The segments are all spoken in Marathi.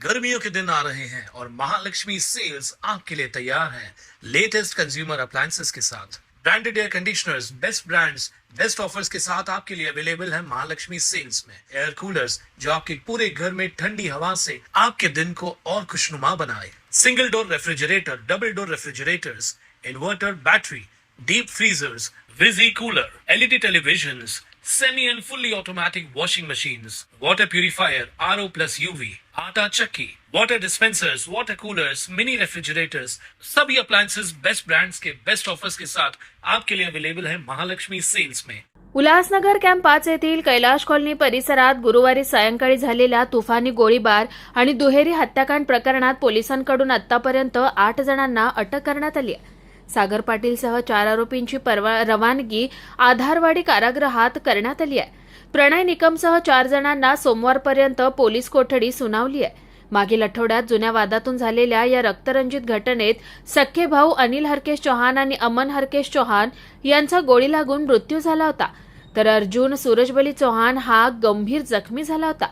गर्मियों के दिन आ रहे हैं और महालक्ष्मी सेल्स आपके लिए तैयार है लेटेस्ट कंज्यूमर अप्लायंसेस के साथ। Branded air conditioners, best brands, best offers के साथ आपके लिए अवेलेबल है महालक्ष्मी सेल्स में। एयर कूलर्स जो आपके पूरे घर में ठंडी हवा से आपके दिन को और खुशनुमा बनाए। Single door refrigerator, double door refrigerators, inverter battery, deep freezers, visi cooler, LED televisions, semi and fully automatic washing machines, water purifier, RO plus UV, आटा चक्की, water dispensers, water coolers, mini refrigerators, सभी appliances बेस्ट ब्रांड्स के बेस्ट ऑफर्स के साथ आपके लिए अवेलेबल है महालक्ष्मी सेल्स में। उल्हासनगर कॅम्प 5 येथील कैलाश कॉलनी परिसरात गुरुवारी सायंकाळी झालेल्या तुफानी गोळीबार आणि दुहेरी हत्याकांड प्रकरणात पोलिसांकडून आतापर्यंत 8 जणांना अटक करण्यात आली आहे। सागर पाटीलसह 4 आरोपींची रवानगी आधारवाडी कारागृहात करण्यात आली आहे। प्रणय निकमसह 4 जणांना सोमवारपर्यंत पोलीस कोठडी सुनावली आहे। मागील आठवड्यात जुन्या वादातून झालेल्या या रक्तरंजित घटनेत सख्खे भाऊ अनिल हरकेश चौहान आणि अमन हरकेश चौहान यांचा गोळी लागून मृत्यू झाला होता, तर अर्जुन सूरजबली चौहान हा गंभीर जखमी झाला होता।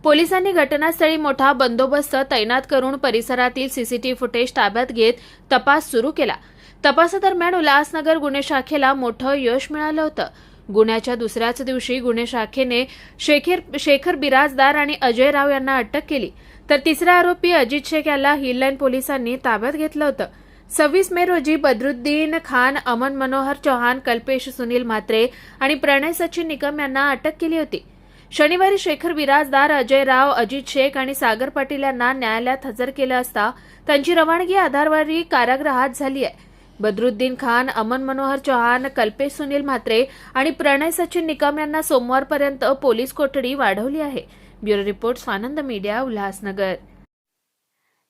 पोलिसांनी घटनास्थळी मोठा बंदोबस्त तैनात करून परिसरातील सीसीटीव्ही फुटेज ताब्यात घेत तपास सुरू केला। तपासादरम्यान उल्हासनगर गुन्हे शाखेला मोठं यश मिळालं होतं। गुन्ह्याच्या दुसऱ्याच दिवशी गुन्हे शाखेने शेखर बिराजदार आणि अजय राव यांना अटक केली, तर तिसरा आरोपी अजित शेख याला हिललाईन पोलिसांनी ताब्यात घेतलं होतं। 26 मे रोजी बदरुद्दीन खान, अमन मनोहर चौहान, कल्पेश सुनील म्हात्रे आणि प्रणय सचिन निकम यांना अटक केली होती। शनिवारी शेखर बिराजदार, अजय राव, अजित शेख आणि सागर पाटील यांना न्यायालयात हजर केलं असता त्यांची रवानगी आधारवाडी कारागृहात झाली आहे। बदरुद्दीन खान, अमन मनोहर चौहान, कल्पेश सुनील म्हात्रे आणि प्रणय सचिन निकम यांना सोमवारपर्यंत पोलीस कोठडी वाढवली आहे। Bureau report, Swanand media, Ulhasnagar.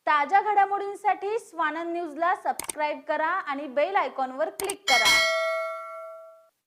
ताज्या घडामोडींसाठी स्वानंद न्यूजला सबस्क्राइब करा आणि बेल आयकॉनवर क्लिक करा।